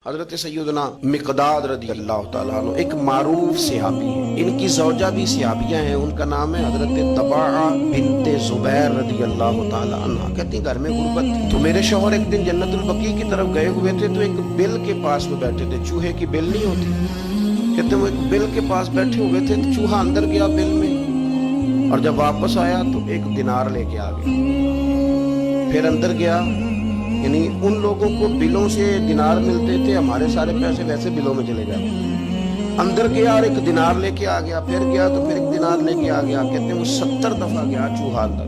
حضرت سیدنا مقداد رضی اللہ تعالیٰ عنہ ایک معروف صحابی ہے، ان کی زوجہ بھی صحابیہ ہیں، ان کا نام ہے حضرت طباعہ بنت زبیر رضی اللہ تعالیٰ عنہ۔ کہتی ہیں گھر میں غربت تھی تو میرے شوہر ایک دن جنت البقیع کی طرف گئے ہوئے تھے تو ایک بل کے پاس میں بیٹھے تھے، چوہے کی بل نہیں ہوتی، کہتے ہیں وہ ایک بل کے پاس بیٹھے ہوئے تھے تو چوہا اندر گیا بل میں، اور جب واپس آیا تو ایک دینار لے کے آ گیا، پھر اندر گیا، یعنی ان لوگوں کو بلوں سے دینار ملتے تھے، ہمارے سارے پیسے ویسے بلوں میں چلے جاتے، اندر گیا اور ایک دینار لے کے آ گیا، پھر گیا تو پھر ایک دینار لے کے آ گیا، کہتے ہیں وہ 70 دفعہ گیا چوہا اندر۔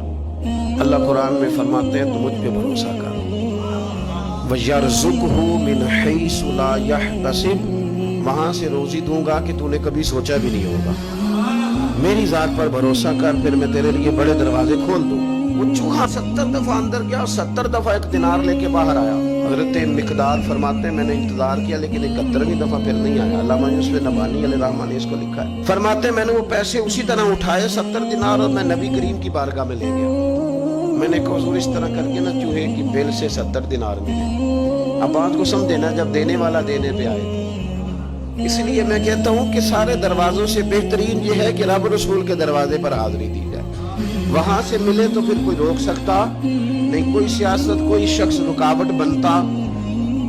اللہ قرآن میں فرماتے ہیں تو مجھ پہ بھروسہ کر، وَيَرْزُقْهُ مِنْ حَيْثُ لَا يَحْتَسِبُ، وہاں سے روزی دوں گا کہ تو نے کبھی سوچا بھی نہیں ہوگا، میری ذات پر بھروسہ کر، پھر میں تیرے لیے بڑے دروازے کھول دوں۔ وہ چوہا 70 دفعہ اندر گیا اور 70 دفعہ ایک دینار لے کے باہر آیا۔ حضرت مقداد فرماتے ہیں میں نے انتظار کیا لیکن 71ویں دفعہ پھر نہیں آیا۔ علامہ یوسف نبہانی علیہ رحمہ نے اس کو لکھا ہے، فرماتے ہیں میں نے وہ پیسے اسی طرح اٹھائے 70 دینار اور میں نبی کریم کی بارگاہ میں لے گیا، میں نے کہا حضور اس طرح کر کے نا چوہے کی بل سے 70 دینار ملے۔ اب بات کو سمجھنا جب دینے والا دینے پہ آئے تو اس لیے میں کہتا ہوں کہ سارے دروازوں سے بہترین یہ ہے کہ رب رسول کے دروازے پر حاضری دی جائے، وہاں سے ملے تو پھر کوئی روک سکتا نہیں، کوئی سیاست کوئی شخص رکاوٹ بنتا۔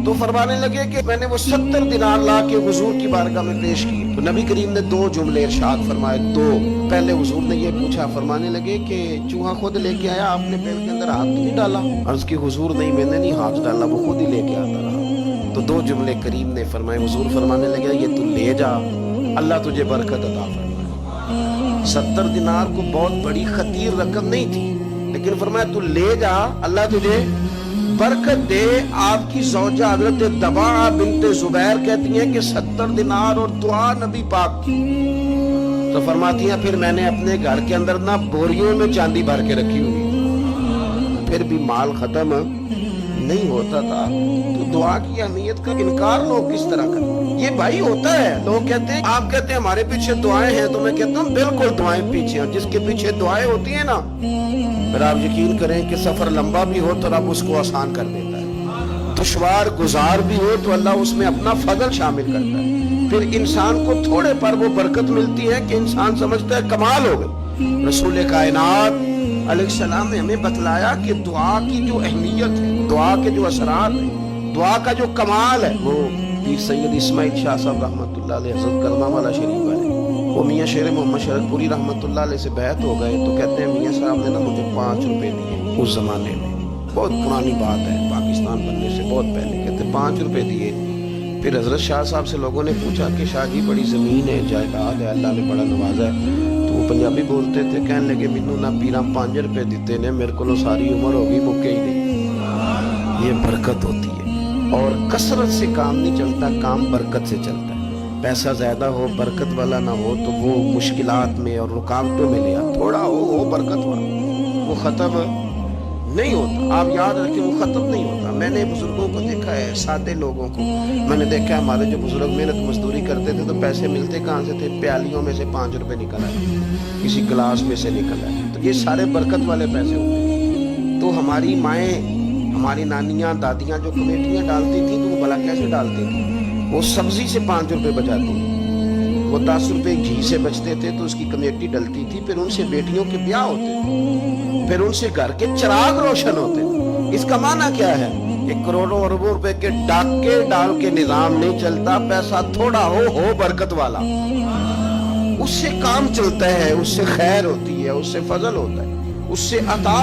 تو فرمانے لگے کہ میں نے وہ 70 دینار لا کے حضور کی بارگاہ میں پیش کی تو نبی کریم نے 2 جملے ارشاد فرمائے، 2۔ پہلے حضور نے یہ پوچھا، فرمانے لگے کہ چوہا خود لے کے آیا، آپ نے بیل کے اندر ہاتھ نہیں ڈالا؟ عرض کی حضور نہیں میں نے نہیں ہاتھ ڈالا، وہ خود ہی لے کے آتا رہا۔ تو 2 جملے کریم نے فرمائے، حضور فرمانے لگے یہ تو لے جا، اللہ تجھے برکت عطا فرمائے۔ 70 دینار کو بہت بڑی خطیر رقم نہیں تھی لیکن فرمایا تو لے جا، اللہ تجھے برکت دے۔ آپ کی زوجہ حضرت طباعہ بنت زبیر کہتی ہیں کہ 70 دینار اور دعا نبی پاک کی، تو فرماتی ہیں پھر میں نے اپنے گھر کے اندر نہ بوریوں میں چاندی بھر کے رکھی ہوئی، پھر بھی مال ختم نہیں ہوتا تھا۔ تو دعا کی اہمیت کا انکار لوگ کس طرح کرتے ہیں؟ یہ بھائی ہوتا ہے، لوگ کہتے ہیں آپ کہتے ہیں ہمارے پیچھے دعائیں ہیں، تو میں کہتا ہوں بالکل دعائیں پیچھے ہیں، جس کے پیچھے دعائیں ہوتی ہیں نا، پھر آپ یقین کریں کہ سفر لمبا بھی ہو تو رب اس کو آسان کر دیتا ہے، دشوار گزار بھی ہو تو اللہ اس میں اپنا فضل شامل کرتا ہے، پھر انسان کو تھوڑے پر وہ برکت ملتی ہے کہ انسان سمجھتا ہے کمال ہو گئی۔ رسول کائنات علیہ السلام نے ہمیں بتلایا کہ دعا کی جو اہمیت ہے، دعا کے جو اثرات ہیں، دعا کا جو کمال ہے، وہ پیر سید اسماعیل شاہ صاحب رحمۃ اللہ علیہ حضرت کرما والا شریف والے، وہ میاں شیر محمد شرف پوری رحمۃ اللہ علیہ سے بیعت ہو گئے تو کہتے ہیں میاں صاحب نے نا مجھے 5 روپے دیے اس زمانے میں، بہت پرانی بات ہے پاکستان بننے سے بہت پہلے، کہتے ہیں 5 روپے دیے۔ پھر حضرت شاہ صاحب سے لوگوں نے پوچھا کہ شاہ جی بڑی زمین ہے، جائیداد ہے، اللہ نے بڑا نوازا ہے، تو وہ پنجابی بولتے تھے، کہنے لگے مینوں نہ پیراں 5 روپے دیتے نے، میرے کو ساری عمر ہوگی مکے ہی نہیں۔ یہ برکت ہوتی ہے، اور کثرت سے کام نہیں چلتا، کام برکت سے چلتا ہے۔ پیسہ زیادہ ہو برکت والا نہ ہو تو وہ مشکلات میں اور رکاوٹوں میں لیا، تھوڑا ہو برکت والا وہ ختم نہیں ہوتا، آپ یاد رکھیں وہ ختم نہیں ہوتا۔ میں نے بزرگوں کو دیکھا ہے، سادے لوگوں کو میں نے دیکھا ہے، ہمارے جو بزرگ محنت مزدوری کرتے تھے تو پیسے ملتے کہاں سے تھے؟ پیالیوں میں سے 5 روپے نکل آئے، کسی گلاس میں سے نکل آئے، تو یہ سارے برکت والے پیسے ہوتے ہیں۔ تو ہماری مائیں، ہماری نانیاں دادیاں جو کمیٹیاں ڈالتی تھیں تو وہ بھلا کیسے ڈالتی تھیں؟ وہ سبزی سے 5 روپے بچاتی تھی، وہ 10 روپے گھی سے بچتے تھے تو اس کی کمیٹی ڈلتی تھی، پھر ان سے بیٹیوں کے بیاہ ہوتے، پھر ان سے گھر کے چراغ روشن ہوتے۔ اس کا معنی کیا ہے کہ کروڑوں اربوں روپے کے ڈاکے ڈال کے نظام نہیں چلتا، پیسہ تھوڑا ہو برکت والا، اس سے کام چلتا ہے، اس سے خیر ہوتی ہے، اس سے فضل ہوتا ہے، اس سے عطا